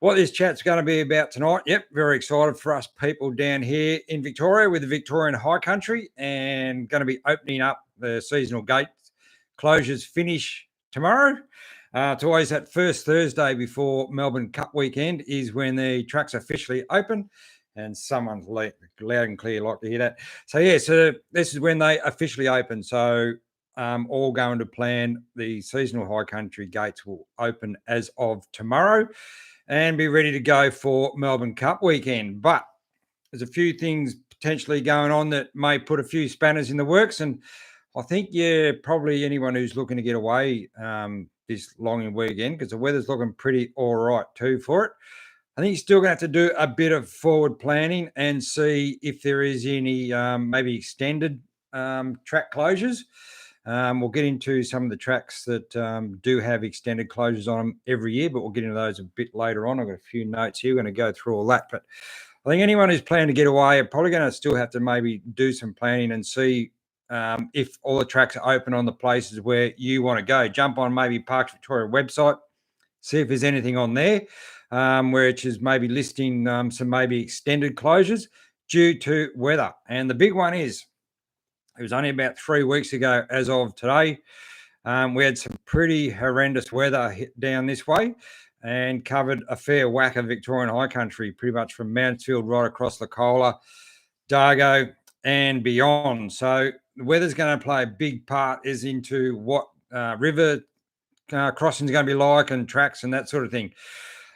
What this chat's going to be about tonight. Yep, very excited for us people down here in Victoria with the Victorian High Country, and going to be opening up the seasonal gates. Closures finish tomorrow. It's always that first Thursday before Melbourne Cup Weekend is when the tracks officially open, and someone's loud and clear like to hear that. So this is when they officially open. So all going to plan. The seasonal High Country gates will open as of tomorrow and be ready to go for Melbourne Cup Weekend. But there's a few things potentially going on that may put a few spanners in the works. And I think, probably anyone who's looking to get away this long weekend, because the weather's looking pretty all right too for it. I think you're still going to have to do a bit of forward planning and see if there is any maybe extended track closures. We'll get into some of the tracks that do have extended closures on them every year, but we'll get into those a bit later on. I've got a few notes here. We're going to go through all that. But I think anyone who's planning to get away are probably going to still have to maybe do some planning and see if all the tracks are open on the places where you want to go. Jump on maybe Parks Victoria website, see if there's anything on there where it is maybe listing some maybe extended closures due to weather. And the big one is, it was only about 3 weeks ago as of today. We had some pretty horrendous weather down this way and covered a fair whack of Victorian High Country, pretty much from Mansfield right across Locola, Dargo and beyond. So the weather's going to play a big part is into what river crossing is going to be like and tracks and that sort of thing.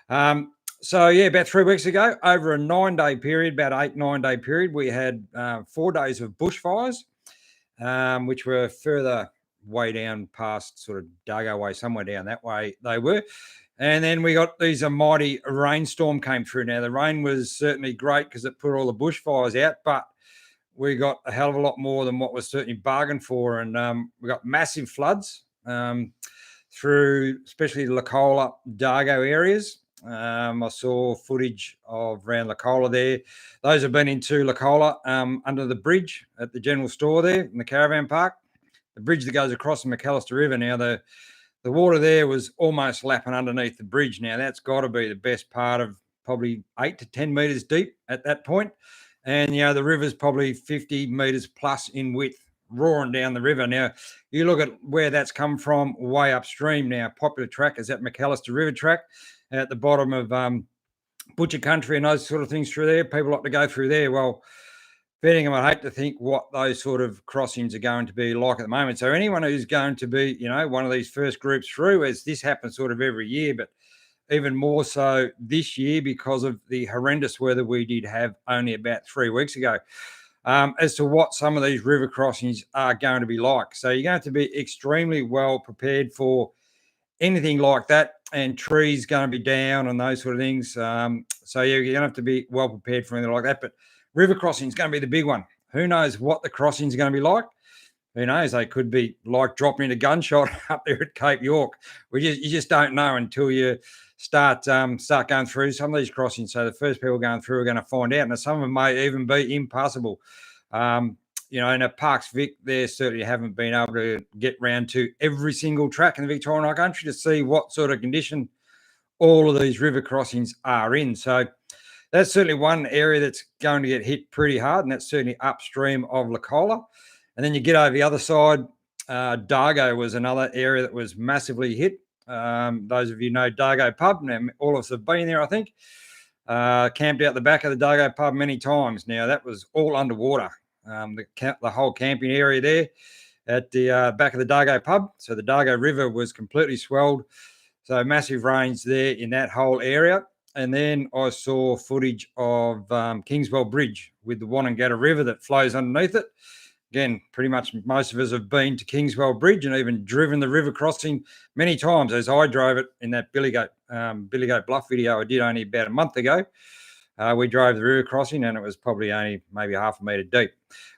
About 3 weeks ago, over a 9-day period, about 8-9 day period, we had 4 days of bushfires, which were further way down past sort of Dargo way, somewhere down that way they were. And then we got these a mighty rainstorm came through. Now, the rain was certainly great because it put all the bushfires out, but we got a hell of a lot more than what was certainly bargained for. And we got massive floods through especially the Locola, Dargo areas. I saw footage of around Locola there. Those have been into Locola under the bridge at the general store there in the caravan park. The bridge that goes across the McAllister River. Now, the water there was almost lapping underneath the bridge. Now, that's got to be the best part of probably 8 to 10 metres deep at that point. And, the river's probably 50 metres plus in width, roaring down the river. Now, you look at where that's come from way upstream now. Popular track is that McAllister River track at the bottom of Butcher Country and those sort of things through there. People like to go through there. Well, Bettingham, I'd hate to think what those sort of crossings are going to be like at the moment. So anyone who's going to be, one of these first groups through, as this happens sort of every year, but even more so this year because of the horrendous weather we did have only about 3 weeks ago, as to what some of these river crossings are going to be like. So you're going to have to be extremely well prepared for anything like that, and trees going to be down and those sort of things. So you're going to have to be well prepared for anything like that. But river crossing is going to be the big one. Who knows what the crossing is going to be like? Who knows? They could be like dropping into gunshot up there at Cape York. You just don't know until you start going through some of these crossings. So the first people going through are going to find out, and some of them may even be impassable. In a Parks Vic, they certainly haven't been able to get round to every single track in the Victorian High Country to see what sort of condition all of these river crossings are in. So that's certainly one area that's going to get hit pretty hard, and that's certainly upstream of Locola. And then you get over the other side, Dargo was another area that was massively hit. Those of you know Dargo Pub, now all of us have been there, I think. Camped out the back of the Dargo Pub many times. Now, that was all underwater. The whole camping area there at the back of the Dargo Pub. So the Dargo River was completely swelled. So massive rains there in that whole area. And then I saw footage of Kingswell Bridge with the Wonnangatta River that flows underneath it. Again, pretty much most of us have been to Kingswell Bridge and even driven the river crossing many times, as I drove it in that Billy Goat Bluff video I did only about a month ago. We drove the river crossing and it was probably only maybe half a metre deep.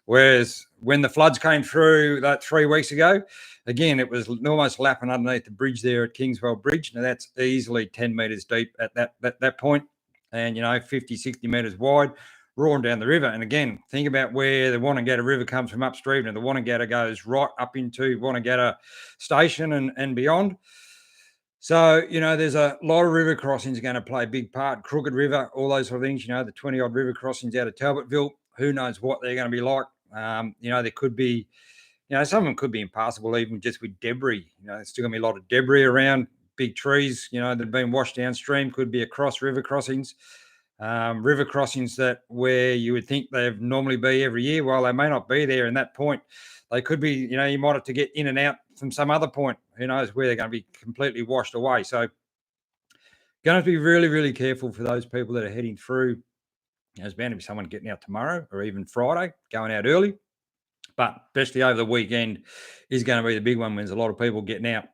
Whereas when the floods came through that 3 weeks ago, again, it was almost lapping underneath the bridge there at Kingswell Bridge. Now, that's easily 10 metres deep at that point and, 50, 60 metres wide, roaring down the river. And again, think about where the Wonnangatta River comes from upstream, and the Wonnangatta goes right up into Wonnangatta Station and beyond. So, there's a lot of river crossings going to play a big part. Crooked River, all those sort of things, the 20 odd river crossings out of Talbotville. Who knows what they're going to be like? There could be, some of them could be impassable, even just with debris. There's still going to be a lot of debris around, big trees, that have been washed downstream, could be across river crossings. River crossings that where you would think they'd normally be every year, while they may not be there in that point. They could be, you might have to get in and out from some other point. Who knows where they're going to be completely washed away. So, going to be really, really careful for those people that are heading through. There's bound to be someone getting out tomorrow or even Friday, going out early. But especially over the weekend is going to be the big one when there's a lot of people getting out.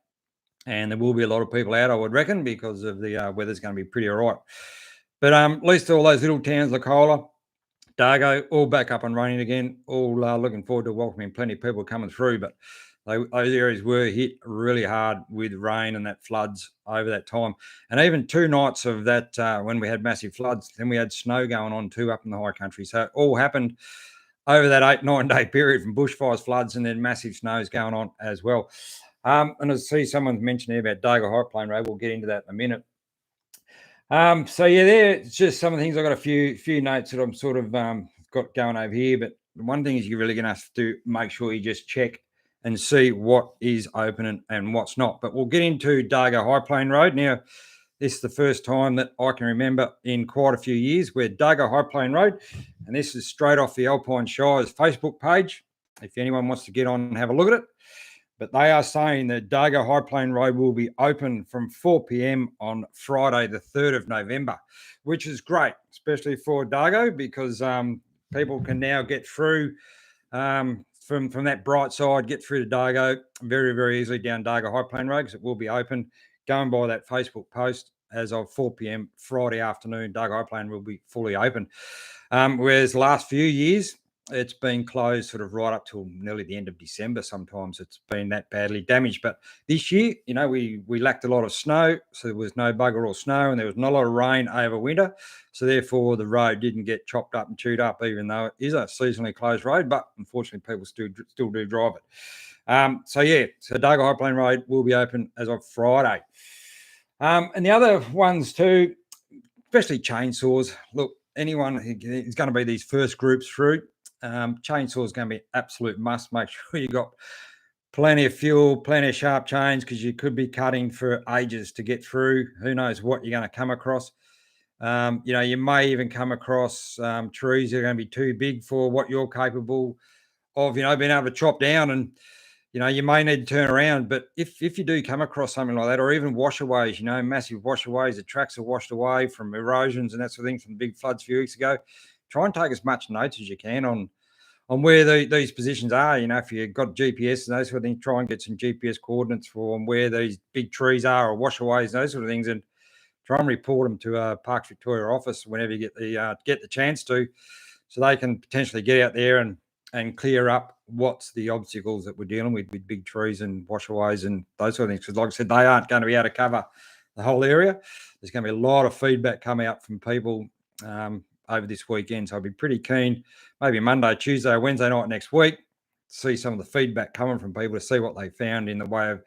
And there will be a lot of people out, I would reckon, because of the weather's going to be pretty all right. But at least all those little towns, Lacola, Dargo, all back up and running again. All looking forward to welcoming plenty of people coming through. But those areas were hit really hard with rain and that floods over that time. And even 2 nights of that when we had massive floods, then we had snow going on too up in the high country. So it all happened over that 8-9 day period, from bushfires, floods, and then massive snows going on as well. And I see someone's mentioned here about Dargo High Plain Road. We'll get into that in a minute. So yeah, it's just some of the things. I've got a few notes that I'm sort of got going over here. But one thing is, you're really going to have to make sure you just check and see what is open and what's not. But we'll get into Dargo High Plain Road. Now, this is the first time that I can remember in quite a few years where Dargo High Plain Road, and this is straight off the Alpine Shires Facebook page, if anyone wants to get on and have a look at it. But they are saying that Dargo High Plain Road will be open from 4 p.m. on Friday, the 3rd of November, which is great, especially for Dargo, because people can now get through from that bright side, get through to Dargo very, very easily down Dargo High Plain Road, because it will be open. Going by that Facebook post, as of 4 p.m. Friday afternoon, Dargo High Plain will be fully open. Whereas the last few years, it's been closed sort of right up till nearly the end of December. Sometimes it's been that badly damaged. But this year, we lacked a lot of snow, so there was no bugger all snow, and there was not a lot of rain over winter. So therefore, the road didn't get chopped up and chewed up, even though it is a seasonally closed road. But unfortunately, people still do drive it. So Dargo High Plain Road will be open as of Friday. And the other ones too, especially chainsaws. Look, anyone is going to be these first groups through. Chainsaw is going to be an absolute must. Make sure you got plenty of fuel, plenty of sharp chains, because you could be cutting for ages to get through. Who knows what you're going to come across. You may even come across trees that are going to be too big for what you're capable of, being able to chop down, and you may need to turn around. But if you do come across something like that, or even washaways, massive washaways, the tracks are washed away from erosions and that sort of thing from big floods a few weeks ago, try and take as much notes as you can on where these positions are. If you've got GPS and those sort of things, try and get some GPS coordinates for where these big trees are, or washaways, and those sort of things, and try and report them to Parks Victoria office whenever you get the chance to, so they can potentially get out there and clear up what's the obstacles that we're dealing with big trees and washaways and those sort of things. Because like I said, they aren't going to be able to cover the whole area. There's going to be a lot of feedback coming out from people over this weekend. So I'll be pretty keen, maybe Monday, Tuesday, or Wednesday night next week, see some of the feedback coming from people, to see what they found in the way of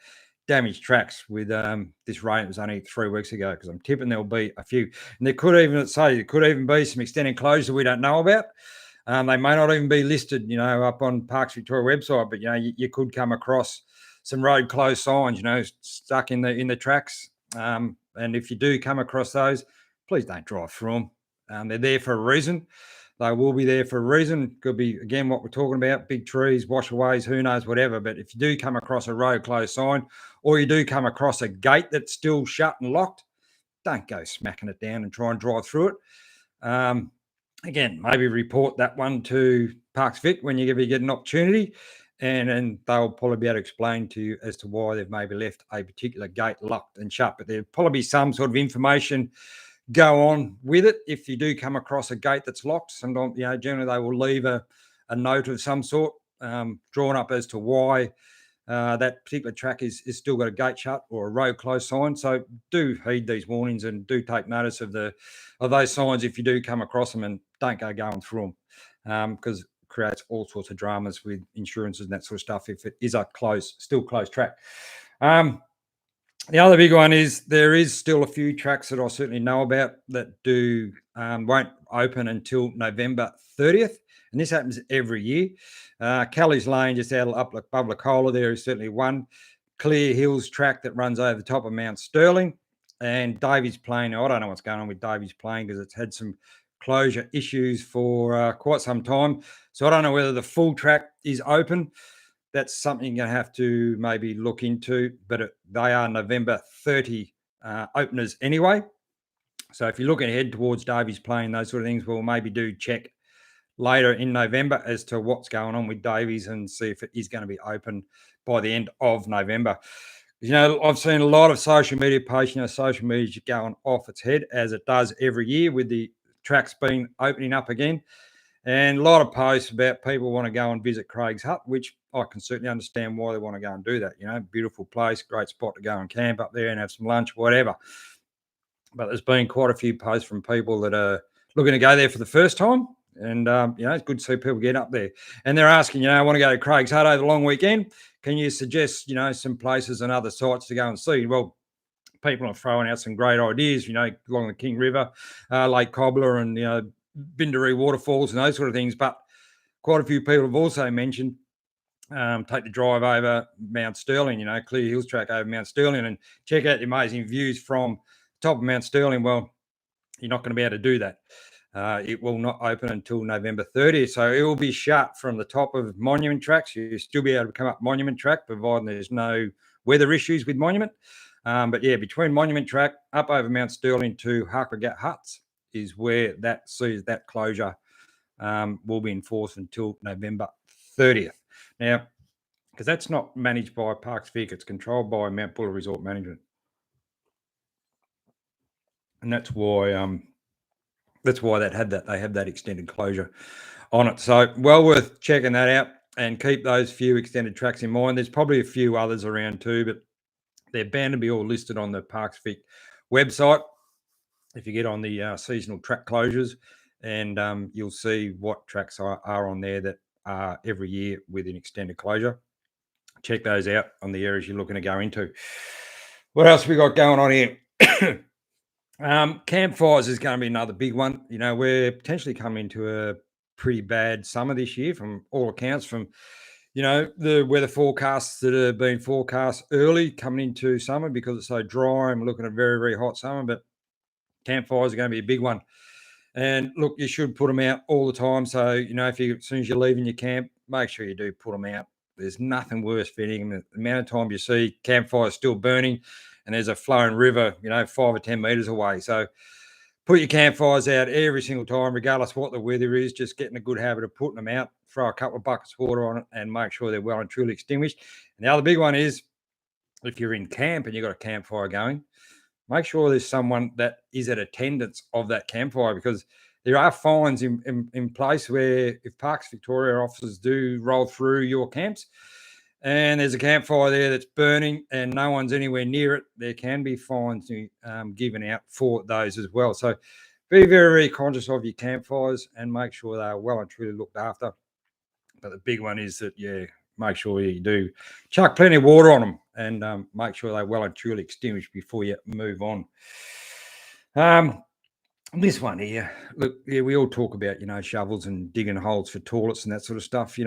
damaged tracks with this rain. It was only 3 weeks ago, because I'm tipping there'll be a few. And there could even be some extended closure we don't know about. They may not even be listed, up on Parks Victoria website, but you could come across some road closed signs, stuck in the tracks. And if you do come across those, please don't drive through them. They're there for a reason. They will be there for a reason. Could be, again, what we're talking about, big trees, washaways, who knows, whatever. But if you do come across a road closed sign, or you do come across a gate that's still shut and locked, don't go smacking it down and try and drive through it. Again, maybe report that one to Parks Vic when you get an opportunity, and they'll probably be able to explain to you as to why they've maybe left a particular gate locked and shut. But there'll probably be some sort of information go on with it. If you do come across a gate that's locked, sometimes, generally they will leave a note of some sort drawn up as to why that particular track is still got a gate shut or a road closed sign. So do heed these warnings and do take notice of those signs if you do come across them, and don't go going through them, because it creates all sorts of dramas with insurances and that sort of stuff if it is a still closed track. The other big one is there is still a few tracks that I certainly know about that do won't open until November 30th, and this happens every year. Kelly's Lane, just out up like Bubbler there is certainly one. Clear Hills track that runs over the top of Mount Sterling, and Davies Plain. I don't know what's going on with Davies Plain because it's had some closure issues for quite some time. So I don't know whether the full track is open. That's something you're going to have to maybe look into, but they are November 30 openers anyway. So if you're looking ahead towards Davies playing those sort of things, we'll maybe do check later in November as to what's going on with Davies and see if it is going to be open by the end of November. I've seen a lot of social media posts, social media going off its head as it does every year with the tracks being opening up again. And a lot of posts about people want to go and visit Craig's Hut, which I can certainly understand why they want to go and do that. Beautiful place, great spot to go and camp up there and have some lunch, whatever. But there's been quite a few posts from people that are looking to go there for the first time. And, it's good to see people get up there. And they're asking, I want to go to Craig's Hut over the long weekend. Can you suggest, some places and other sites to go and see? Well, people are throwing out some great ideas, along the King River, Lake Cobbler and, Bindaree waterfalls and those sort of things. But quite a few people have also mentioned take the drive over Mount Sterling, Clear Hills track over Mount Sterling and check out the amazing views from the top of Mount Sterling. Well, you're not going to be able to do that. It will not open until November 30th. So it will be shut from the top of Monument tracks. You'll still be able to come up Monument track, providing there's no weather issues with Monument. But yeah, between Monument track up over Mount Sterling to Harkragat Huts is where that sees that closure will be enforced until November 30th. Now, because that's not managed by Parks Vic, it's controlled by Mount Buller Resort Management, and that's why they have that extended closure on it. So well worth checking that out and keep those few extended tracks in mind. There's probably a few others around too, but they're bound to be all listed on the Parks Vic website. If you get on the seasonal track closures, and you'll see what tracks are on there that are every year with an extended closure. Check those out on the areas you're looking to go into. What else we got going on here? Campfires is going to be another big one. We're potentially coming into a pretty bad summer this year from all accounts, from the weather forecasts that have been forecast early coming into summer because it's so dry and we're looking at a very, very hot summer. But campfires are going to be a big one. And look, you should put them out all the time. So, as soon as you're leaving your camp, make sure you do put them out. There's nothing worse fitting. The amount of time you see campfires still burning and there's a flowing river, 5 or 10 meters away. So put your campfires out every single time, regardless what the weather is, just getting a good habit of putting them out, throw a couple of buckets of water on it and make sure they're well and truly extinguished. And the other big one is if you're in camp and you've got a campfire going, make sure there's someone that is at attendance of that campfire, because there are fines in place where if Parks Victoria officers do roll through your camps and there's a campfire there that's burning and no one's anywhere near it, there can be fines given out for those as well. So be very, very conscious of your campfires and make sure they are well and truly looked after. But the big one is that, make sure you do chuck plenty of water on them and make sure they're well and truly extinguished before you move on. This one here, look, we all talk about, shovels and digging holes for toilets and that sort of stuff,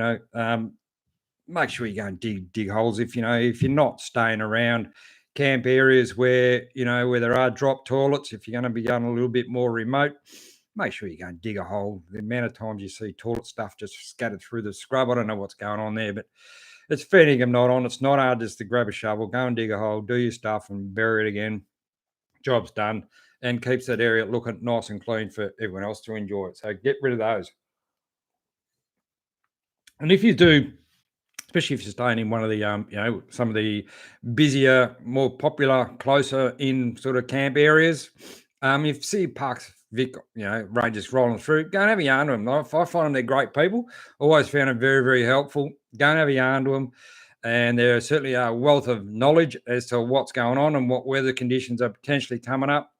make sure you go and dig holes. If you're not staying around camp areas where there are drop toilets, if you're going to be going a little bit more remote, make sure you go and dig a hole. The amount of times you see toilet stuff just scattered through the scrub, I don't know what's going on there, but it's feeding them not on. It's not hard just to grab a shovel, go and dig a hole, do your stuff and bury it again. Job's done, and keeps that area looking nice and clean for everyone else to enjoy it. So get rid of those. And if you do, especially if you're staying in one of the, some of the busier, more popular, closer in sort of camp areas, if you see Parks Vic, rangers rolling through, go and have a yarn to them. I find them, they're great people. Always found them very, very helpful. Go and have a yarn to them. And there certainly a wealth of knowledge as to what's going on and what weather conditions are potentially coming up.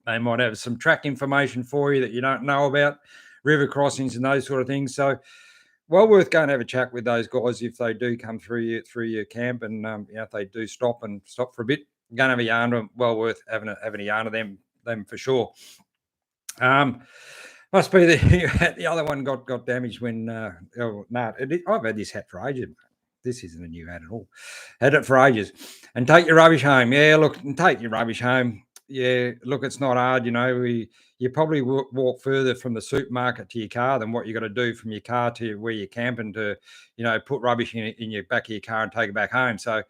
They might have some track information for you that you don't know about, river crossings and those sort of things. So well worth going to have a chat with those guys if they do come through your camp and if they do stop for a bit. going to have a yarn to them. Well worth having a yarn to them for sure. Must be the other one got damaged when I've had this hat for ages. This isn't a new hat at all. Had it for ages. And take your rubbish home. Yeah, look, and take your rubbish home. Yeah, look, it's not hard. You probably walk further from the supermarket to your car than what you got to do from your car to where you're camping to, put rubbish in your back of your car and take it back home. So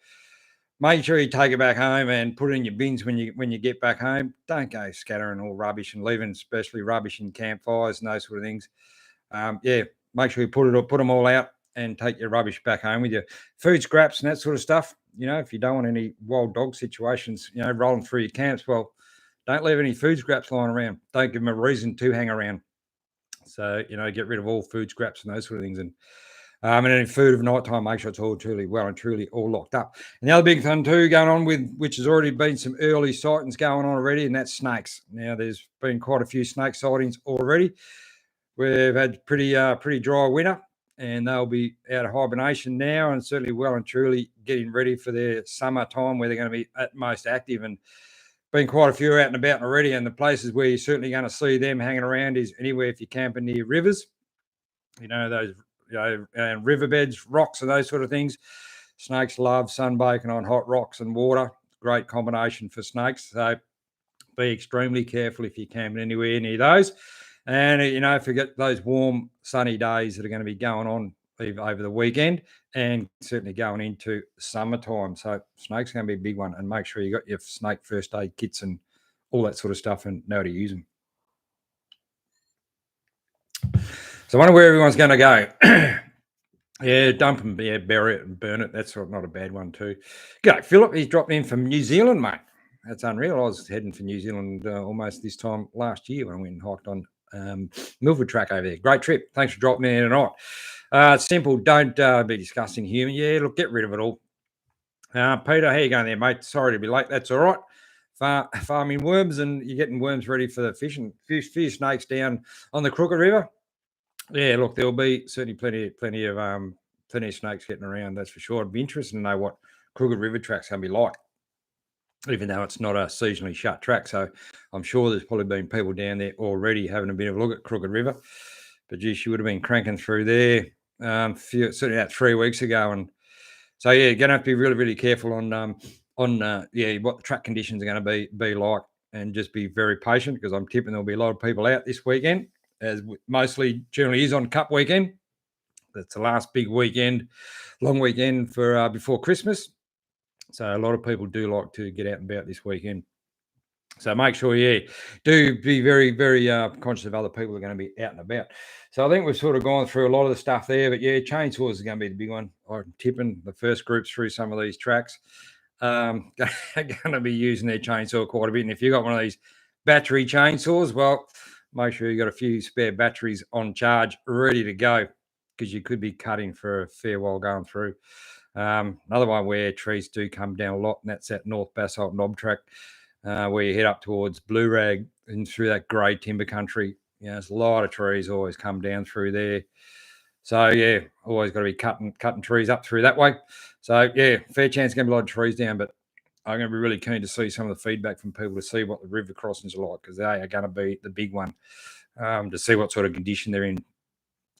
make sure you take it back home and put it in your bins when you get back home. Don't go scattering all rubbish and leaving, especially rubbish in campfires and those sort of things. Make sure you put them all out and take your rubbish back home with you. Food scraps and that sort of stuff. If you don't want any wild dog situations, rolling through your camps, well, don't leave any food scraps lying around. Don't give them a reason to hang around. So, get rid of all food scraps and those sort of things. And any food of night time, make sure it's all truly all locked up. And the other big thing too going on which has already been some early sightings going on already, and that's snakes. Now there's been quite a few snake sightings already. We've had pretty dry winter, and they'll be out of hibernation now, and certainly well and truly getting ready for their summer time where they're going to be at most active. And been quite a few out and about already, and the places where you're certainly going to see them hanging around is anywhere if you're camping near rivers. Those and riverbeds, rocks, and those sort of things. Snakes love sunbaking on hot rocks and water. Great combination for snakes. So be extremely careful if you're camping anywhere near those. And, forget those warm, sunny days that are going to be going on over the weekend and certainly going into summertime. So snakes are going to be a big one, and make sure you got your snake first aid kits and all that sort of stuff and know how to use them. So I wonder where everyone's going to go. Yeah, dump them, bury it and burn it. That's not a bad one too. G'day, Philip. He's dropped in from New Zealand, mate. That's unreal. I was heading for New Zealand almost this time last year when I went and hiked on Milford Track over there. Great trip. Thanks for dropping in tonight. Simple. Don't be disgusting human. Yeah, look, get rid of it all. Peter, how you going there, mate? Sorry to be late. That's all right. Farming worms, and you're getting worms ready for the fishing. Few snakes down on the Crooked River. Yeah, look, there'll be certainly plenty of snakes getting around. That's for sure. It'd be interesting to know what Crooked River track's going to be like, even though it's not a seasonally shut track. So I'm sure there's probably been people down there already having a bit of a look at Crooked River. But geez, she would have been cranking through there certainly about 3 weeks ago. And so yeah, you're going to have to be really, really careful on what the track conditions are going to be like, and just be very patient, because I'm tipping there'll be a lot of people out this weekend, as mostly generally is on Cup Weekend. That's the last big weekend, long weekend for before Christmas. So a lot of people do like to get out and about this weekend. So make sure, do be very, very conscious of other people who are going to be out and about. So I think we've sort of gone through a lot of the stuff there, but chainsaws is going to be the big one. I'm tipping the first groups through some of these tracks are going to be using their chainsaw quite a bit. And if you've got one of these battery chainsaws, well, make sure you've got a few spare batteries on charge ready to go, because you could be cutting for a fair while going through. Another one where trees do come down a lot, and that's that North Basalt Knob track, where you head up towards Blue Rag and through that grey timber country. There's a lot of trees always come down through there. So, always got to be cutting trees up through that way. So, fair chance going to be a lot of trees down, but I'm going to be really keen to see some of the feedback from people to see what the river crossings are like, because they are going to be the big one, to see what sort of condition they're in.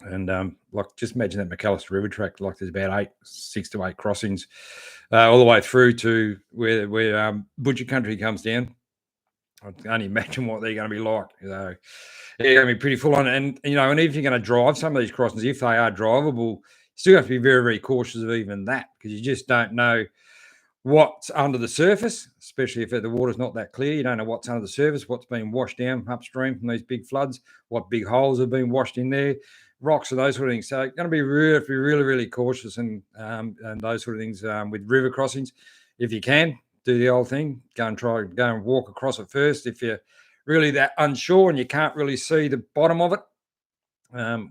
And just imagine that McAllister River track, like there's about 6 to 8 crossings all the way through to where Butcher Country comes down. I can only imagine what they're going to be like. So they're going to be pretty full on. And even if you're going to drive some of these crossings, if they are drivable, you still have to be very, very cautious of even that, because you just don't know what's under the surface, especially if the water's not that clear. You don't know what's under the surface, what's been washed down upstream from these big floods, what big holes have been washed in there, rocks and those sort of things. So going to be really, really cautious and those sort of things with river crossings. If you can, do the old thing, go and walk across it first. If you're really that unsure and you can't really see the bottom of it,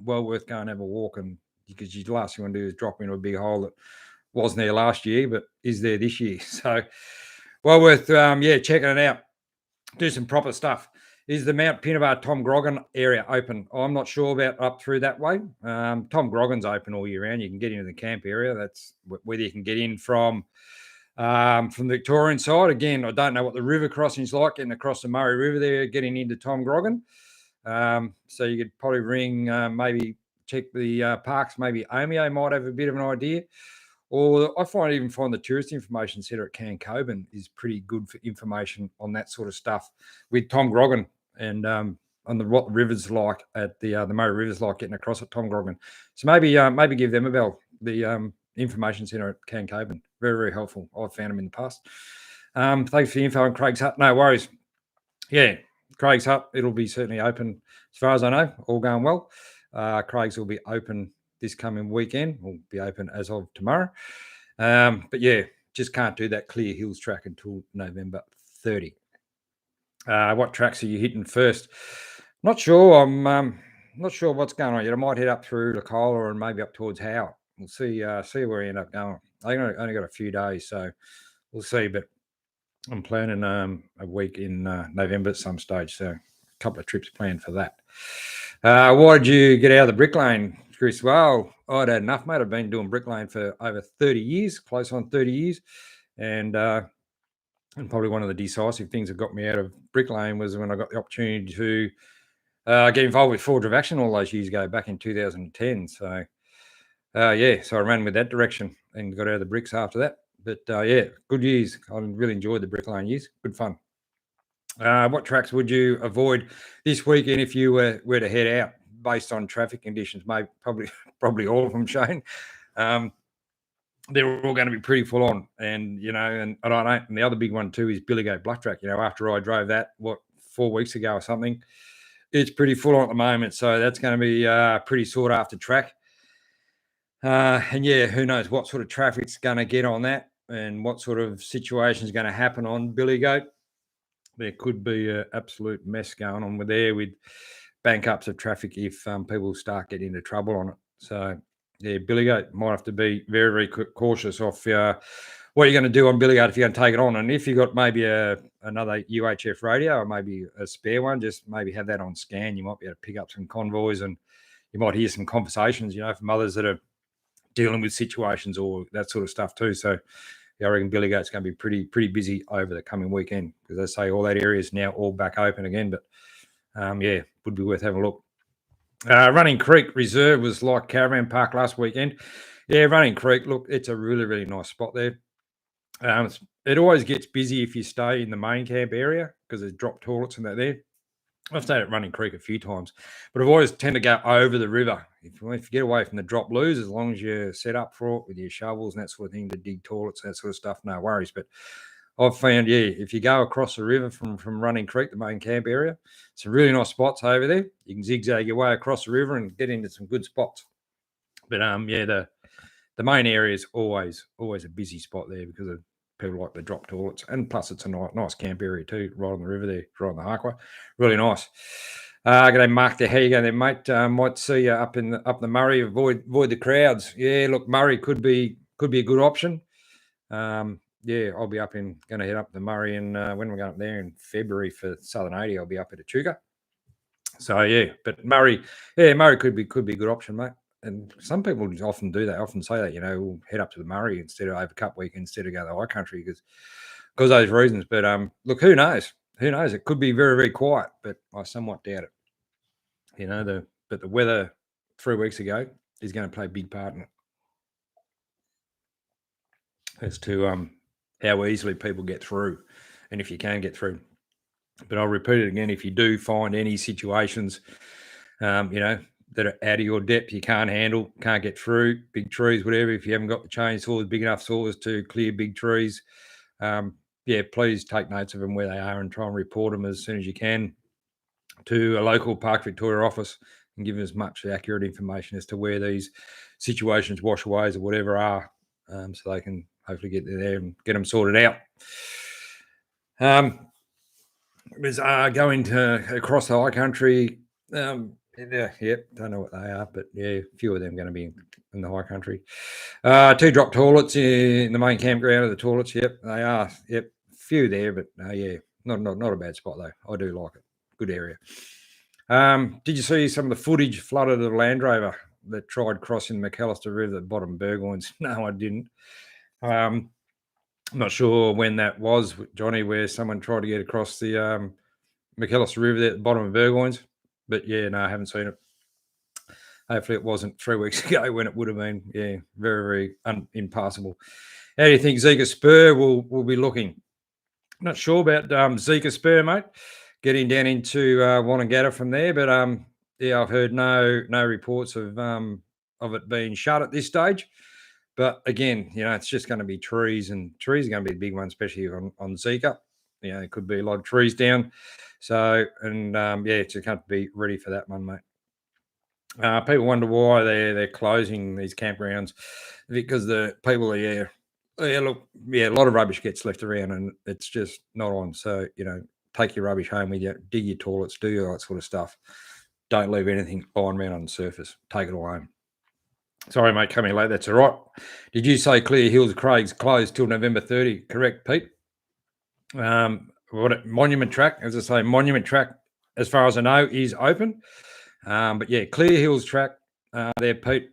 well worth going and have a walk, and because the last thing you want to do is drop into a big hole that wasn't there last year but is there this year. So well worth checking it out. Do some proper stuff. Is the Mount Pinabar Tom Grogan area open? I'm not sure about up through that way. Tom Grogan's open all year round. You can get into the camp area. That's whether you can get in from From the Victorian side, again, I don't know what the river crossing's like, getting across the Murray River there, getting into Tom Grogan. So you could probably ring, maybe check the parks. Maybe Omeo might have a bit of an idea. Or I find the tourist information centre at Cancoban is pretty good for information on that sort of stuff with Tom Grogan and on what the river's like at the Murray River's like getting across at Tom Grogan. So maybe give them a bell. The information centre at Cancoban, very, very helpful. I've found them in the past. Thanks for the info on Craig's Hut. No worries. Yeah, Craig's Hut, it'll be certainly open as far as I know, all going well. Craig's will be open this coming weekend, will be open as of tomorrow. But yeah, just can't do that Clear Hills track until November 30. What tracks are you hitting first? Not sure. I'm not sure what's going on yet. I might head up through Nicola and maybe up towards Howe. We'll see where we end up going. I only got a few days, so we'll see. But I'm planning a week in November at some stage, so a couple of trips planned for that. Why did you get out of the brick lane, Chris? Well, I'd had enough, mate. I've been doing brick lane for over 30 years, close on 30 years, and probably one of the decisive things that got me out of brick lane was when I got the opportunity to get involved with Forge of Action all those years ago, back in 2010. So, so I ran with that direction and got out of the bricks after that. But yeah, good years. I really enjoyed the brick lane years. Good fun. What tracks would you avoid this weekend if you were to head out based on traffic conditions? Maybe probably all of them, Shane. They're all going to be pretty full on, and and I don't. And the other big one too is Billigoat Bluff Track. After I drove that 4 weeks ago or something, it's pretty full on at the moment. So that's going to be pretty sought after track. And yeah, who knows what sort of traffic's going to get on that, and what sort of situation is going to happen on Billigoat. There could be an absolute mess going on with bank ups of traffic if people start getting into trouble on it. So yeah, Billigoat might have to be very, very cautious of what you're going to do on Billigoat if you're going to take it on. And if you've got maybe another UHF radio or maybe a spare one, just maybe have that on scan. You might be able to pick up some convoys, and you might hear some conversations, from others that are dealing with situations or that sort of stuff too. So I reckon Billigoat's going to be pretty busy over the coming weekend, because they say all that area is now all back open again. But yeah, would be worth having a look. Running Creek Reserve was like Caravan Park last weekend. Yeah, Running Creek, look, it's a really, really nice spot there. It always gets busy if you stay in the main camp area, because there's drop toilets and that there. I've stayed at Running Creek a few times, but I've always tend to go over the river. If you get away from the drop loos, as long as you're set up for it with your shovels and that sort of thing to dig toilets, that sort of stuff, no worries. But I've found, if you go across the river from Running Creek, the main camp area, some really nice spots over there. You can zigzag your way across the river and get into some good spots. But the main area is always a busy spot there because of people like the drop toilets, and plus it's a nice camp area too, right on the river there, right on the Harquay. Really nice. G'day, Mark. There, how you going there, mate? Might see you up the Murray. Avoid the crowds. Yeah, look, Murray could be a good option. Yeah, I'll be going to head up the Murray, and when we're going up there in February for Southern 80, I'll be up at Echuca. So yeah, but Murray could be a good option, mate. And some people often do that. Often say that, we'll head up to the Murray instead of over Cup Weekend, instead of go to the High Country because those reasons. But look, who knows? Who knows? It could be very, very quiet, but I somewhat doubt it. But the weather 3 weeks ago is going to play a big part in it as to how easily people get through, and if you can get through. But I'll repeat it again: if you do find any situations, that are out of your depth, you can't handle, can't get through, big trees, whatever. If you haven't got the chainsaws, big enough saws to clear big trees, please take notes of them where they are and try and report them as soon as you can to a local Park Victoria office, and give them as much accurate information as to where these situations, washaways or whatever are, so they can hopefully get there and get them sorted out. Was going across the High Country. Don't know what they are, but yeah, a few of them going to be in the High Country. 2 drop toilets in the main campground of the toilets. Yep, they are. Yep, few there, but not a bad spot though. I do like it. Good area. Did you see some of the footage flooded of the Land Rover that tried crossing the McAllister River at the bottom of Burgoyne's? No, I didn't. I'm not sure when that was, Johnny, where someone tried to get across the McAllister River there at the bottom of Burgoyne's. But yeah, no, I haven't seen it. Hopefully, it wasn't 3 weeks ago when it would have been. Yeah, very, very impassable. How do you think Zika Spur will be looking? Not sure about Zika Spur, mate. Getting down into Wonnegata from there, but yeah, I've heard no reports of it being shut at this stage. But again, it's just going to be trees, and trees are going to be a big one, especially on Zika. It could be a lot of trees down. So, and yeah, it's going to be ready for that one, mate. People wonder why they're closing these campgrounds, because the people are, yeah, look, yeah, a lot of rubbish gets left around, and it's just not on. So take your rubbish home with you, dig your toilets, do all that sort of stuff. Don't leave anything lying around on the surface. Take it all home. Sorry, mate, coming late. That's all right. Did you say Clear Hills Craig's closed till November 30? Correct, Pete. Monument Track, as I say, Monument Track, as far as I know, is open. But yeah, Clear Hills Track there, Pete,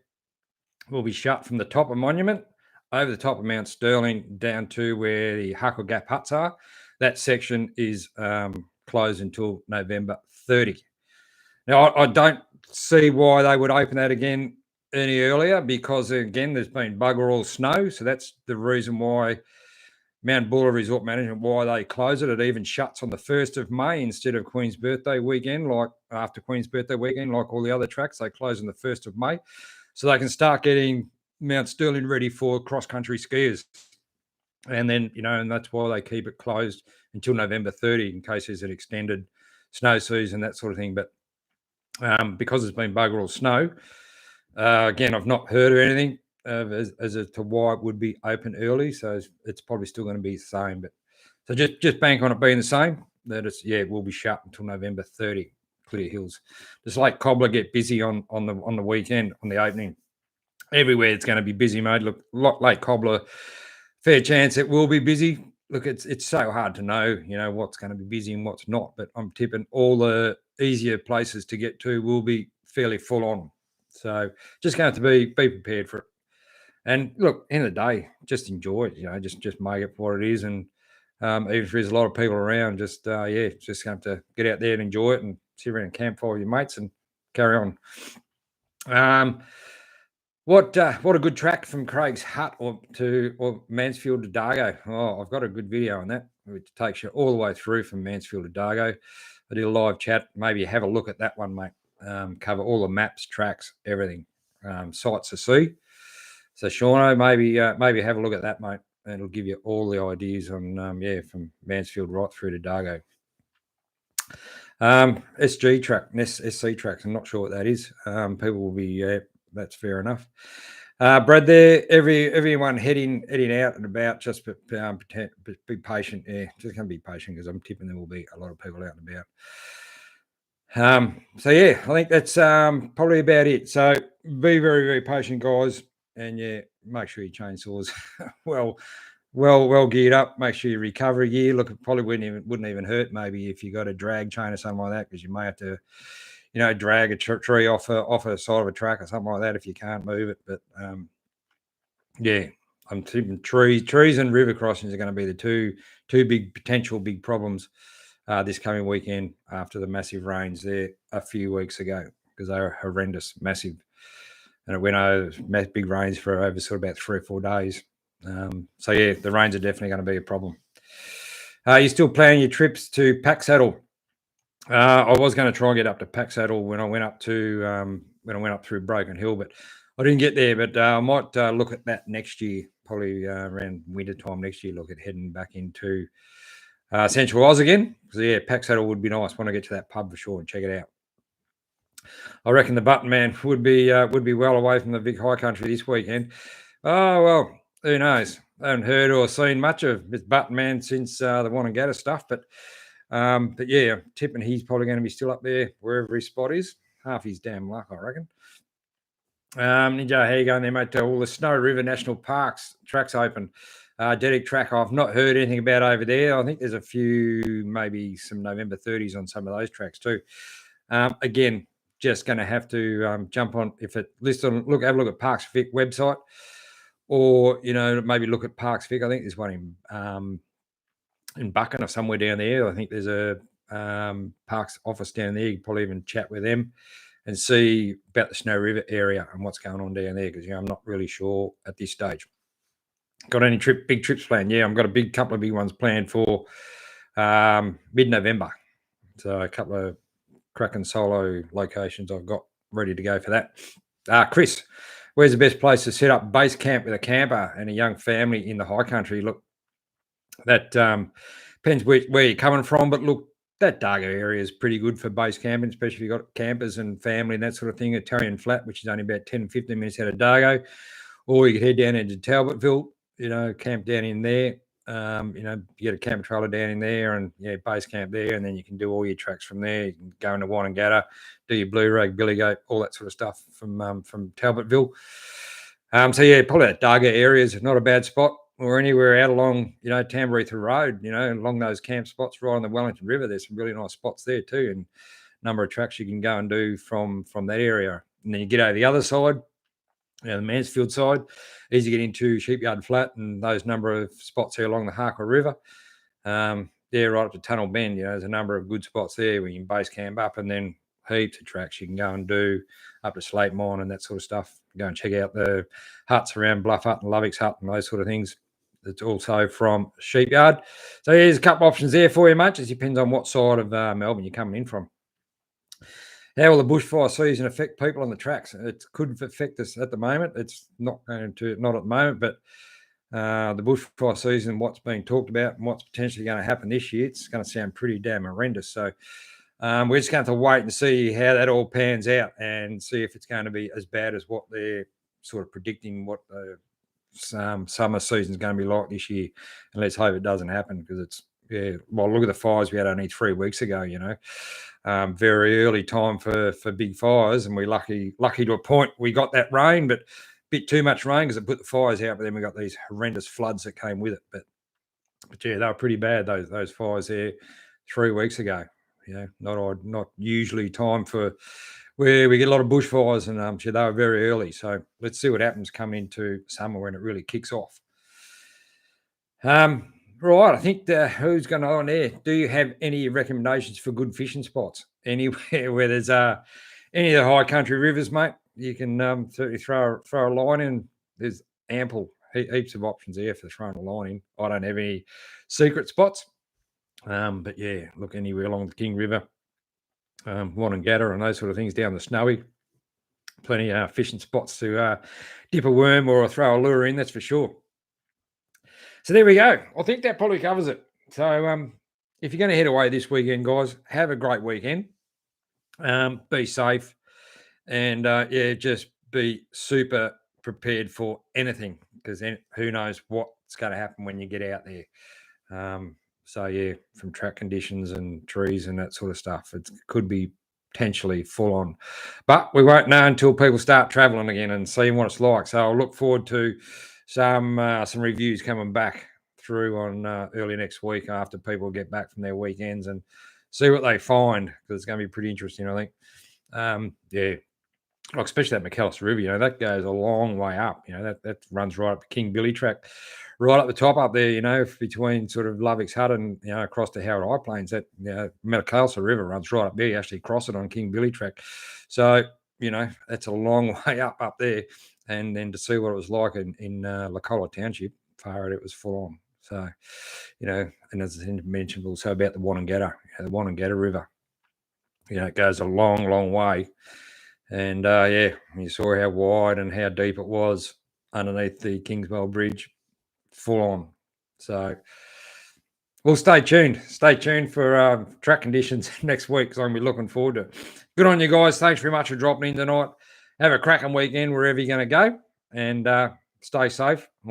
will be shut from the top of Monument over the top of Mount Sterling down to where the Huckle Gap huts are. That section is closed until November 30. Now, I don't see why they would open that again any earlier, because, again, there's been bugger all snow. So that's the reason why Mount Buller Resort Management, why they close it. It even shuts on the 1st of May instead of Queen's Birthday weekend, like after Queen's Birthday weekend, like all the other tracks. They close on the 1st of May so they can start getting Mount Sterling ready for cross-country skiers. And then, and that's why they keep it closed until November 30 in case there's an extended snow season, that sort of thing. But because it's been bugger all snow, again, I've not heard of anything as to why it would be open early. So it's probably still going to be the same. But so just bank on it being the same. That it will be shut until November 30. Clear Hills. Just like Cobbler get busy on the weekend, on the opening. Everywhere it's going to be busy, mate. Look, Lake Cobbler, fair chance it will be busy. Look, it's so hard to know, what's going to be busy and what's not. But I'm tipping all the easier places to get to will be fairly full on. So just going to be prepared for it. And look, end of the day, just enjoy it. Just make it for what it is. And even if there's a lot of people around, just just going to get out there and enjoy it and sit around a campfire with your mates and carry on. What a good track from Craig's Hut or Mansfield to Dargo. Oh, I've got a good video on that, which takes you all the way through from Mansfield to Dargo. I did a live chat. Maybe have a look at that one, mate. Cover all the maps, tracks, everything, sights to see. So, Shauno, maybe have a look at that, mate. And it'll give you all the ideas on from Mansfield right through to Dargo. SG track, SC tracks. I'm not sure what that is. People will be. That's fair enough. Brad, there, everyone heading out and about. Just be patient. Yeah, just going to be patient because I'm tipping there will be a lot of people out and about. So yeah, I think that's probably about it. So be very, very patient, guys, and yeah, make sure your chainsaws well geared up. Make sure your recovery gear. Look, it probably wouldn't even hurt maybe if you got a drag chain or something like that, because you may have to, drag a tree off a side of a track or something like that if you can't move it. But yeah, I'm thinking trees and river crossings are going to be the two big potential big problems this coming weekend after the massive rains there a few weeks ago, because they were horrendous, massive, and it went over big rains for over sort of about 3 or 4 days. So yeah, the rains are definitely going to be a problem. You're still planning your trips to Packsaddle? I was going to try and get up to Packsaddle when I went up through Broken Hill, but I didn't get there. But I might look at that next year, probably around winter time next year. Look at heading back into Central Oz again. So yeah, Packsaddle would be nice when I get to that pub for sure and check it out. I reckon the Button Man would be well away from the Vic High Country this weekend. Oh well, who knows? I haven't heard or seen much of this Button Man since the Wonnegata stuff, but yeah, I'm tipping he's probably going to be still up there wherever his spot is. Half his damn luck, I reckon. Ninja, how you going there, mate? All the Snow River National Parks tracks open. Dedic track, I've not heard anything about over there. I think there's a few, maybe some November 30s on some of those tracks too. Again, just going to have to jump on if it listed. Have a look at Parks Vic website. or maybe look at Parks Vic. I think there's one in Buchan or somewhere down there. I think there's a Parks office down there. You can probably even chat with them and see about the Snow River area and what's going on down there, because I'm not really sure at this stage. Got any big trips planned? Yeah, I've got a couple of big ones planned for mid-November. So a couple of cracking solo locations I've got ready to go for that. Chris, where's the best place to set up base camp with a camper and a young family in the high country? Look, that depends where you're coming from, but look, that Dargo area is pretty good for base camping, especially if you've got campers and family and that sort of thing. Italian Flat, which is only about 10, 15 minutes out of Dargo, or you could head down into Talbotville, camp down in there. You get a camper trailer down in there and base camp there, and then you can do all your tracks from there. You can go into Wanangata, do your Blue Rag, Billy Goat, all that sort of stuff from Talbotville. Probably that Dargo area is not a bad spot, or anywhere out along, Tambourine Road, along those camp spots right on the Wellington River. There's some really nice spots there too, and a number of tracks you can go and do from that area. And then you get over the other side, the Mansfield side, easy to get into Sheepyard Flat and those number of spots there along the Harker River. Right up to Tunnel Bend, there's a number of good spots there where you can base camp up, and then heaps of tracks you can go and do up to Slate Mine and that sort of stuff. Go and check out the huts around Bluff Hut and Lovick's Hut and those sort of things. It's also from Sheepyard. So there's a couple options there for you, mate. It depends on what side of Melbourne you're coming in from. How will the bushfire season affect people on the tracks? It could affect us at the moment. It's not going to, not at the moment, but the bushfire season, what's being talked about and what's potentially going to happen this year, it's going to sound pretty damn horrendous. So we're just going to have to wait and see how that all pans out and see if it's going to be as bad as what they're sort of predicting what the summer season is going to be like this year. And let's hope it doesn't happen, because it's, look at the fires we had only 3 weeks ago, very early time for big fires, and we're lucky to a point we got that rain, but a bit too much rain because it put the fires out, but then we got these horrendous floods that came with it. But they were pretty bad, those fires there 3 weeks ago. Not usually time for where we get a lot of bushfires, and they were very early. So let's see what happens coming into summer when it really kicks off. Right, I think who's going on there? Do you have any recommendations for good fishing spots anywhere where there's any of the high country rivers, mate? You can certainly throw a line in. There's ample heaps of options there for throwing a line in. I don't have any secret spots, but look anywhere along the King River, Wanangata and those sort of things down the Snowy. Plenty of fishing spots to dip a worm or throw a lure in, that's for sure. So there we go. I think that probably covers it. So if you're going to head away this weekend, guys, have a great weekend. Be safe, and just be super prepared for anything, because who knows what's going to happen when you get out there. From track conditions and trees and that sort of stuff, it could be potentially full on, but we won't know until people start traveling again and seeing what it's like. So I'll look forward to some reviews coming back through on early next week after people get back from their weekends and see what they find, because it's going to be pretty interesting, I think. Especially that McAllister River, that goes a long way up. That runs right up the King Billy track, right up the top up there, between sort of Lovick's Hut and across to Howard High Plains. That McAllister River runs right up there. You actually cross it on King Billy track, so that's a long way up there. And then to see what it was like in Lacolla Township, far out, it was full on. So, and as I mentioned also about the Wanangata, the Wanangata River, it goes a long, long way. And you saw how wide and how deep it was underneath the Kingswell Bridge, full on. So we'll stay tuned. Stay tuned for track conditions next week, because I'm going to be looking forward to it. Good on you guys. Thanks very much for dropping in tonight. Have a cracking weekend wherever you're going to go, and stay safe.